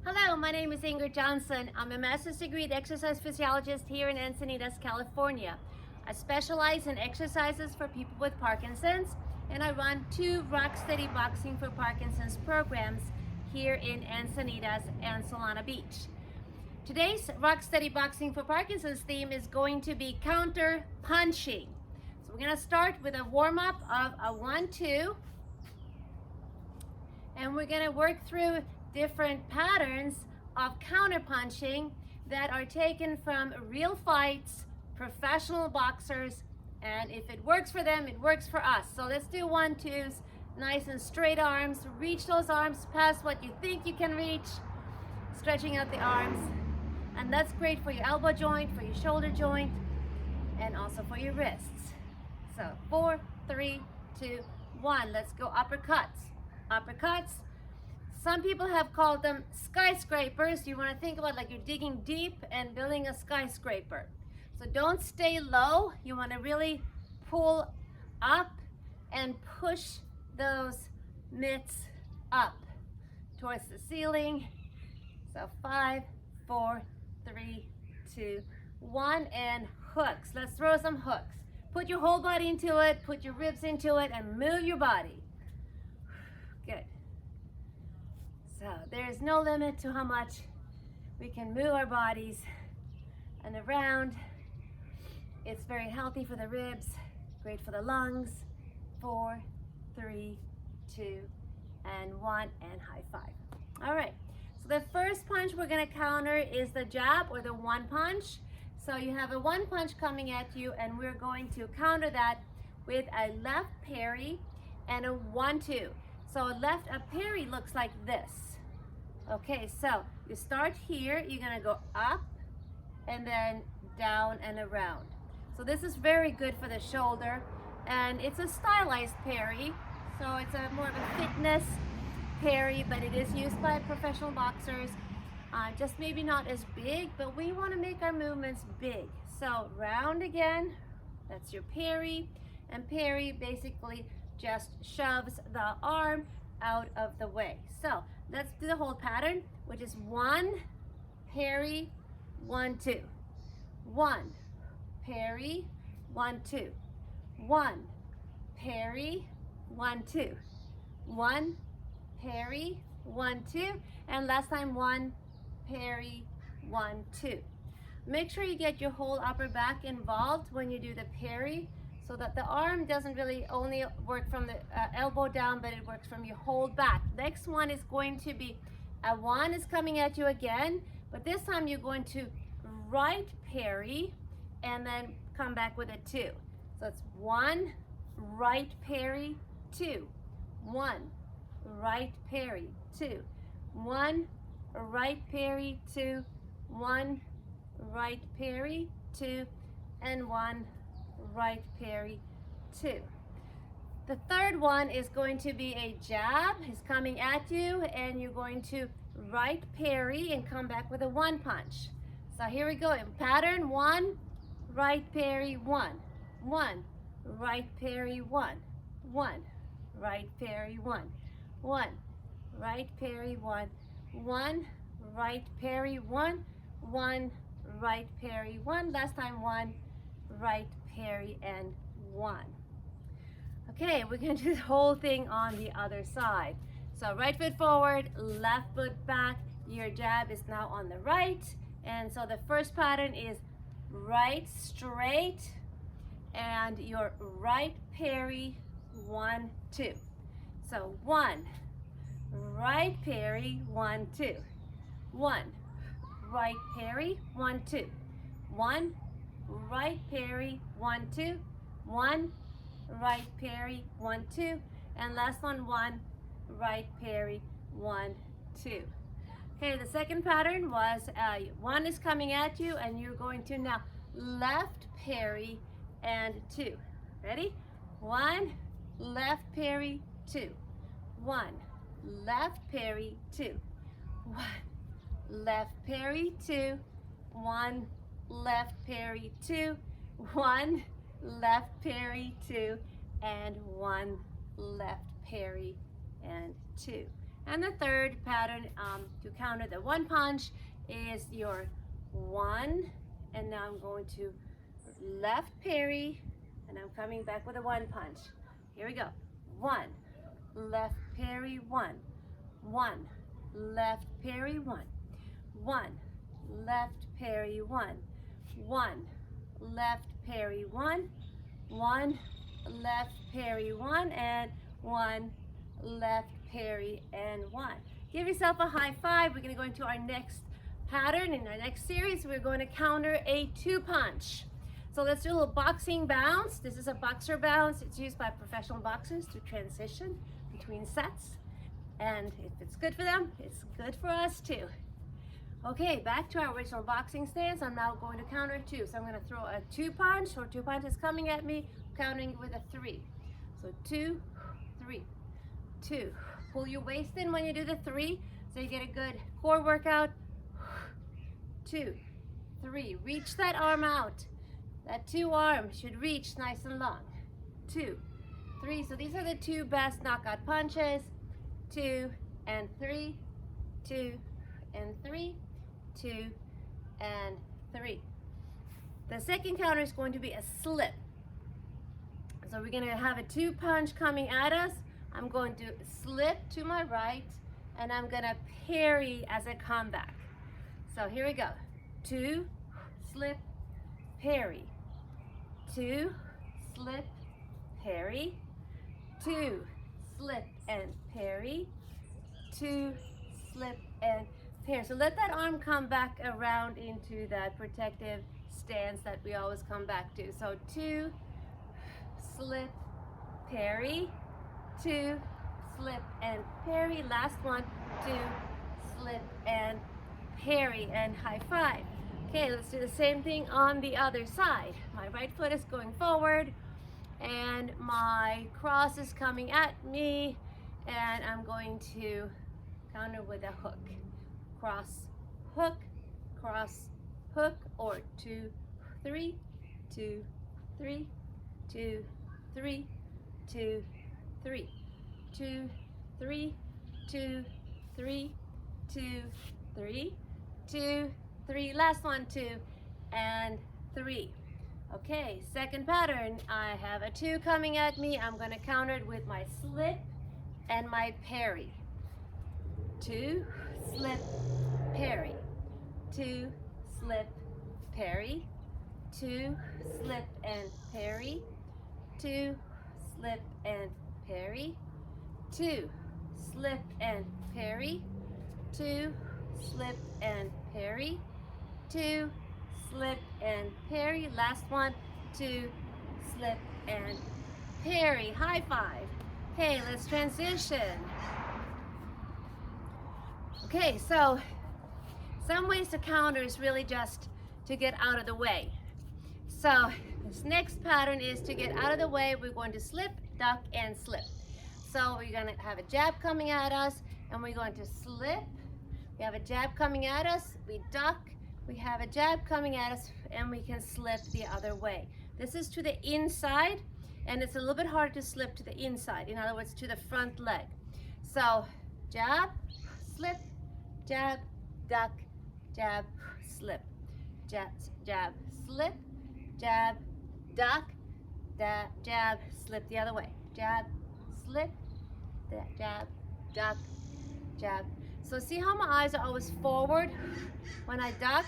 Hello, my name is Ingrid Johnson. I'm a master's degree exercise physiologist here in Encinitas, California. I specialize in exercises for people with Parkinson's, and I run 2 Rock Steady Boxing for Parkinson's programs here in Encinitas and Solana Beach. Today's Rock Steady Boxing for Parkinson's theme is going to be counter punching. So we're going to start with a warm-up of a 1-2, and we're going to work through different patterns of counterpunching that are taken from real fights, professional boxers, and if it works for them, it works for us. So let's do 1-2s, nice and straight arms. Reach those arms past what you think you can reach, stretching out the arms. And that's great for your elbow joint, for your shoulder joint, and also for your wrists. So 4, 3, 2, 1. Let's go uppercuts. Uppercuts. Some people have called them skyscrapers. You want to think about like you're digging deep and building a skyscraper. So don't stay low. You want to really pull up and push those mitts up towards the ceiling. So 5, 4, 3, 2, 1, and hooks. Let's throw some hooks. Put your whole body into it, put your ribs into it, and move your body. Good. So there's no limit to how much we can move our bodies and around. It's very healthy for the ribs, great for the lungs. 4, 3, 2, and 1, and high five. All right, so the first punch we're gonna counter is the jab or the 1 punch. So you have a 1 punch coming at you, and we're going to counter that with a left parry and a 1-2. So a parry looks like this. Okay, so you start here, you're gonna go up and then down and around. So this is very good for the shoulder, and it's a stylized parry. So it's a more of a fitness parry, but it is used by professional boxers. Just maybe not as big, but we wanna make our movements big. So round again, that's your parry, and parry basically just shoves the arm out of the way. So let's do the whole pattern, which is 1, parry, 1-2. 1, parry, 1-2. 1, parry, 1-2. 1, parry, 1-2. And last time, 1, parry, 1-2. Make sure you get your whole upper back involved when you do the parry, so that the arm doesn't really only work from the elbow down, but it works from your whole back. Next one is going to be a 1 is coming at you again, but this time you're going to right parry and then come back with a 2. So it's 1, right parry, 2. 1, right parry, 2. 1, right parry, 2. 1, right parry, 2. And 1, right parry, 2. The third one is going to be a jab. It's coming at you, and you're going to right parry and come back with a 1 punch. So here we go. In pattern 1, right parry, 1. 1, right parry, 1. 1, right parry, 1. 1, right parry, 1. 1, right parry, 1. 1, right parry, 1. Last time 1, right parry, and 1. Okay, we're going to do the whole thing on the other side. So right foot forward, left foot back. Your jab is now on the right. And so the first pattern is right straight and your right parry, 1, 2. So 1, right parry, 1, 2. 1, right parry, 1, 2. 1, right parry, 1, 2. 1, right parry, 1, 2. And last one, 1, right parry, 1, 2. Okay, the second pattern was 1 is coming at you, and you're going to now left parry and 2. Ready? 1, left parry, 2. 1, left parry, 2. 1, left parry, 2. 1, left parry, 2. 1, left parry, 2. And 1, left parry, and 2. And the third pattern to counter the one punch is your one, and now I'm going to left parry, and I'm coming back with a one punch. Here we go. One, left parry, one, one, left parry, one, one, left parry, one, one, left parry, one, one, left parry, one, and one, left parry, and one. Give yourself a high five. We're going to go into our next pattern. In our next series, we're going to counter a two punch. So let's do a little boxing bounce. This is a boxer bounce. It's used by professional boxers to transition between sets. And if it's good for them, it's good for us too. Okay, back to our original boxing stance. I'm now going to counter two. So I'm going to throw a two punch, or two punches coming at me, countering with a three. So 2, 3, 2. Pull your waist in when you do the three, so you get a good core workout. 2, 3. Reach that arm out. That two arm should reach nice and long. 2, 3. So these are the two best knockout punches. 2 and 3, 2 and 3, 2 and 3. The second counter is going to be a slip. So we're going to have a two punch coming at us. I'm going to slip to my right, and I'm going to parry as a comeback. So here we go. 2, slip, parry. 2, slip, parry. 2, slip and parry. 2, slip and parry. So let that arm come back around into that protective stance that we always come back to. So 2, slip, parry. 2, slip and parry. Last one, 2, slip and parry, and high five. Okay, let's do the same thing on the other side. My right foot is going forward, and my cross is coming at me, and I'm going to counter with a hook. Cross, hook, cross, hook, or 2, 3, 2, 3, 2, 3, 2, 3, 2, 3, 2, 3, 2, 3, 2, 3. Last one, 2 and 3. Okay, second pattern. I have a 2 coming at me. I'm going to counter it with my slip and my parry. 2, slip, parry. 2, slip, parry. 2, slip and parry. 2, slip and parry. 2, slip and parry. 2, slip and parry. 2, slip and parry. Last one, 2, slip and parry. High five. Okay, let's transition. Okay, so some ways to counter is really just to get out of the way. So this next pattern is to get out of the way. We're going to slip, duck, and slip. So we're going to have a jab coming at us, and we're going to slip. We have a jab coming at us, we duck. We have a jab coming at us, and we can slip the other way. This is to the inside, and it's a little bit hard to slip to the inside. In other words, to the front leg. So jab, slip, jab, duck, jab, slip, jab, jab, slip, jab, duck, jab, slip the other way. Jab, slip, jab, duck, jab. So see how my eyes are always forward when I duck?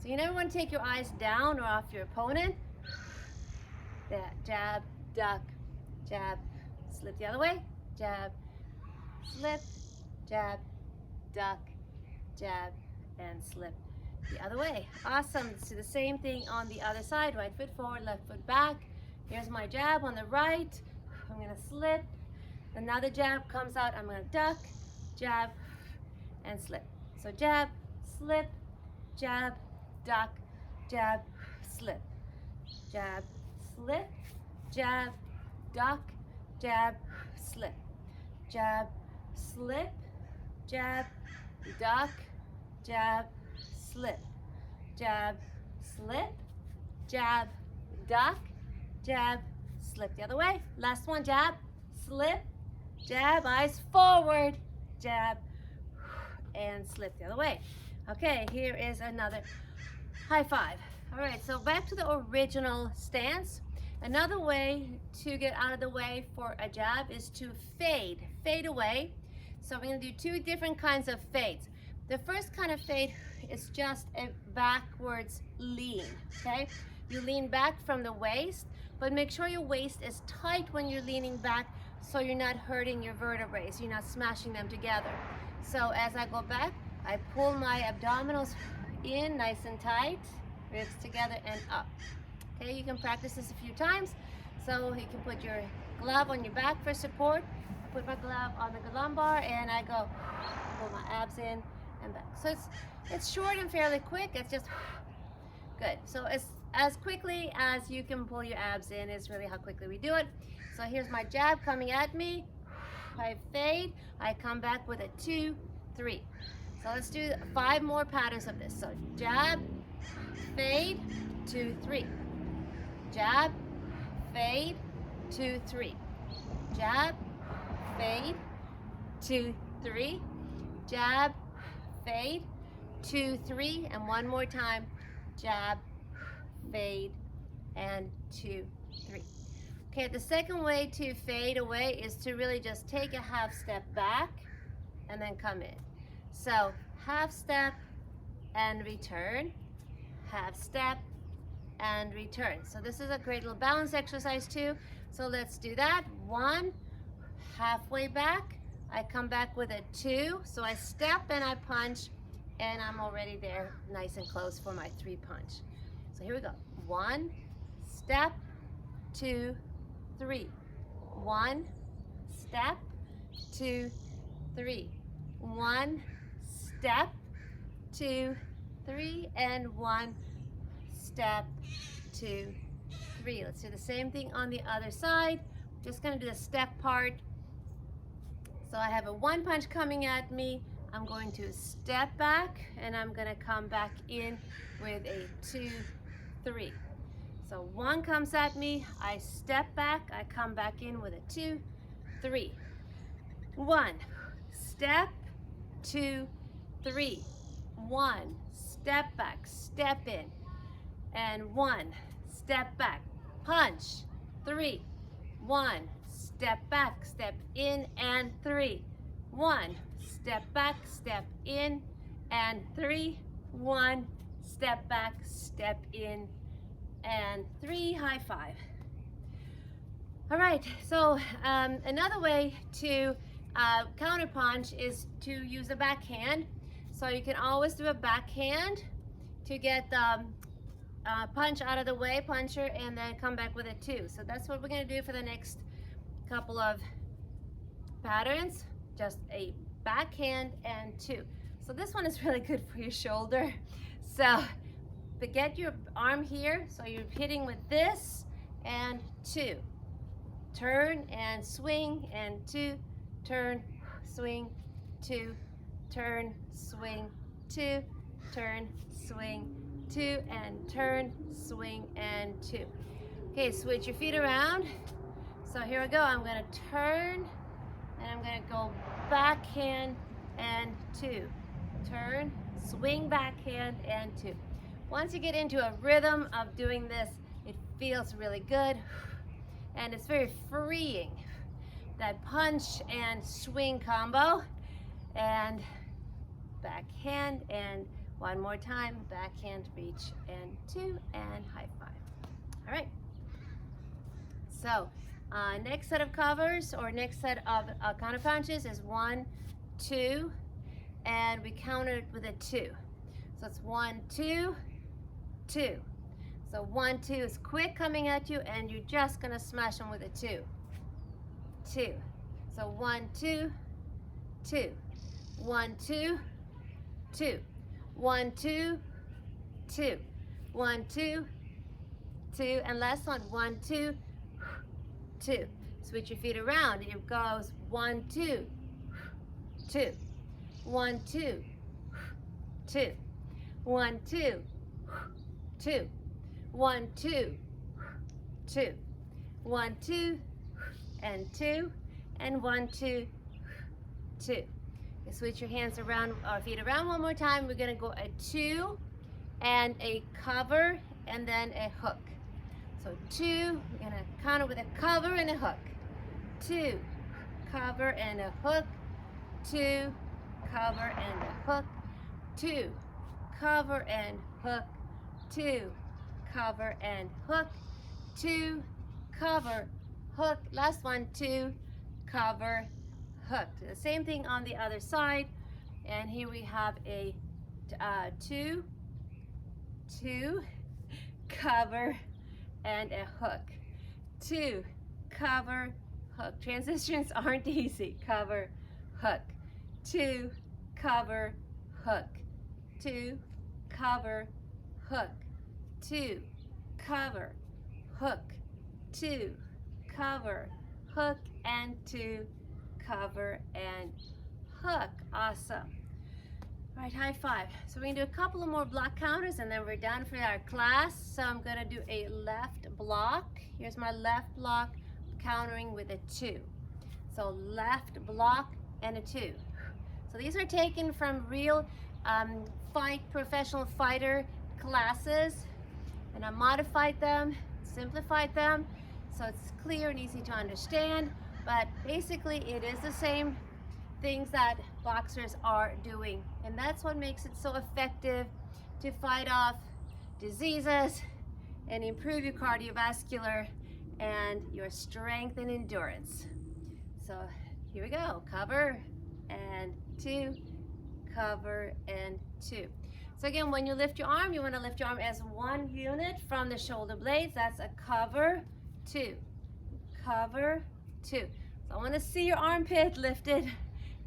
So you never want to take your eyes down or off your opponent. That jab, duck, jab, slip the other way. Jab, slip, jab, duck, jab, and slip the other way. Awesome. Let's do the same thing on the other side. Right foot forward, left foot back. Here's my jab on the right. I'm going to slip. Another jab comes out. I'm going to duck, jab, and slip. So jab, slip, jab, duck, jab, slip. Jab, slip, jab, duck, jab, slip. Jab, slip, jab, duck, jab, slip. Jab, slip, jab, duck, jab, slip the other way. Last one, jab, slip, jab, eyes forward, jab, and slip the other way. Okay, here is another high five. All right, so back to the original stance. Another way to get out of the way for a jab is to fade away. So we're gonna do two different kinds of fades. The first kind of fade is just a backwards lean, okay? You lean back from the waist, but make sure your waist is tight when you're leaning back so you're not hurting your vertebrae, so you're not smashing them together. So as I go back, I pull my abdominals in nice and tight, ribs together and up. Okay, you can practice this a few times. So you can put your glove on your back for support. I put my glove on the lumbar and I go pull my abs in and back. So it's short and fairly quick. It's just good. So as quickly as you can pull your abs in is really how quickly we do it. So here's my jab coming at me. I fade. I come back with a 2, 3. So let's do 5 more patterns of this. So jab, fade, 2, 3. Jab, fade, 2, 3. Jab, fade, 2, 3. Jab, fade, 2, 3. And one more time. Jab, fade, and 2, 3. Okay, the second way to fade away is to really just take a half step back and then come in. So half step and return, half step and return. So this is a great little balance exercise too. So let's do that. 1, halfway back, I come back with a 2. So I step and I punch and I'm already there nice and close for my 3 punch. So here we go. 1, step, 2, 3. 1, step, 2, 3. 1, step, 2, 3, and 1, step, 2, 3. Let's do the same thing on the other side. Just gonna do the step part. So I have a 1 punch coming at me. I'm going to step back and I'm gonna come back in with a 2, 3. So 1 comes at me, I step back, I come back in with a 2, 3. 1, step, 2, 3. 1, step back, step in, and 1, step back, punch, 3. 1, step back, step in, and 3. 1, step back, step in, and 3. 1, step back, step in, and 3. High five. All right, so another way to counterpunch is to use a backhand. So you can always do a backhand to get the punch out of the way, puncher, and then come back with a 2. So that's what we're gonna do for the next couple of patterns, just a backhand and 2. So this one is really good for your shoulder. So but get your arm here, so you're hitting with this and 2. Turn and swing and 2. Turn, swing, 2. Turn, swing, 2. Turn, swing, 2. And turn, swing, and 2. Okay, switch your feet around. So here we go. I'm going to turn and I'm going to go backhand and 2. Turn, swing, backhand and 2. Once you get into a rhythm of doing this, it feels really good and it's very freeing. That punch and swing combo, and backhand, and one more time, backhand, reach, and 2, and high five. All right. So next set of covers, or next set of counter punches is 1, 2, and we counter it with a 2. So it's 1, 2, 2. So 1, 2 is quick coming at you, and you're just gonna smash them with a 2. 2. So 1, 2, 2. 1, 2, 2. 1, 2, 2. 1, 2, 2. And last one, 1, 2, 2. Switch your feet around. It goes 1, 2, 2. 1, 2, 2. 1, 2, 2. 1, 2, 2. 1, 2, and 2, and 1, 2, 2. You switch your hands around, or feet around one more time. We're gonna go a 2 and a cover and then a hook. So 2, we're gonna counter with a cover and a hook. 2, cover and a hook. 2, cover and a hook. 2, cover and hook. 2, cover and hook. 2, cover, hook. Last one, 2, cover, hook. The same thing on the other side. And here we have a 2, 2, cover, and a hook. 2, cover, hook. Transitions aren't easy. Cover, hook. 2, cover, hook. 2, cover, hook. 2, cover, hook. 2, cover, hook, and 2, cover, and hook. Awesome. All right, high five. So we're gonna do a couple of more block counters and then we're done for our class. So I'm gonna do a left block. Here's my left block, countering with a 2. So left block and a 2. So these are taken from real professional fighter classes, and I modified them, simplified them, so it's clear and easy to understand. But basically it is the same things that boxers are doing, and that's what makes it so effective to fight off diseases and improve your cardiovascular and your strength and endurance. So here we go. Cover and 2, cover and 2. So again, when you lift your arm, you want to lift your arm as one unit from the shoulder blades. That's a cover, 2, cover, 2. So I want to see your armpit lifted,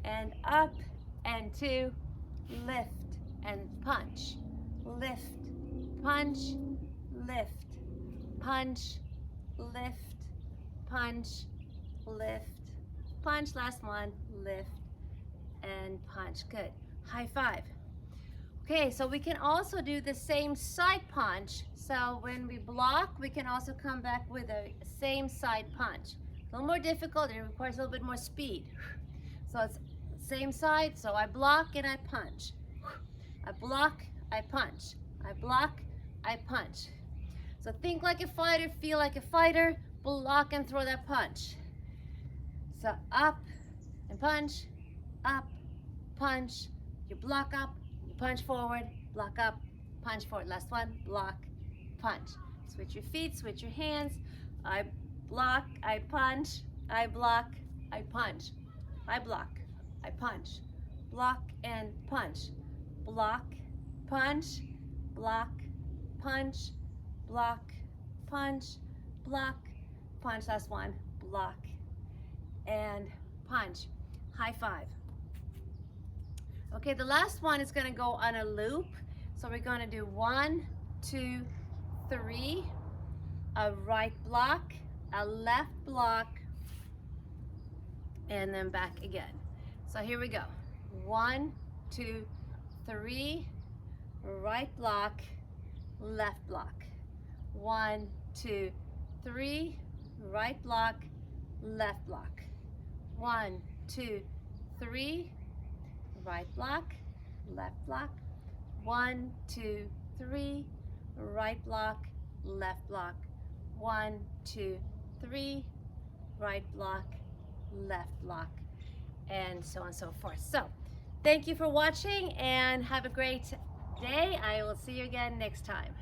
and up and 2, lift and punch, lift, punch, lift, punch, lift, punch, lift, punch. Last one, lift and punch. Good. High five. Okay, so we can also do the same side punch. So when we block, we can also come back with a same side punch. A little more difficult, it requires a little bit more speed. So it's same side, so I block and I punch. I block, I punch. I block, I punch. So think like a fighter, feel like a fighter, block and throw that punch. So up and punch, up, punch. You block up, you punch forward, block up, punch forward. Last one, block, punch. Switch your feet, switch your hands. I block, I punch, I block, I punch. I block, I punch, block and punch, block, punch, block, punch, block, punch, block, punch. Last one, block and punch. High five. Okay, the last one is going to go on a loop. So we're going to do 1, 2, 3, a right block, a left block, and then back again. So here we go. 1, 2, 3, right block, left block. 1, 2, 3, right block, left block. 1, 2, 3, right block, left block. 1, 2, 3, right block, left block. 1, 2, 3, right block, left block, and so on and so forth. So thank you for watching and have a great day. I will see you again next time.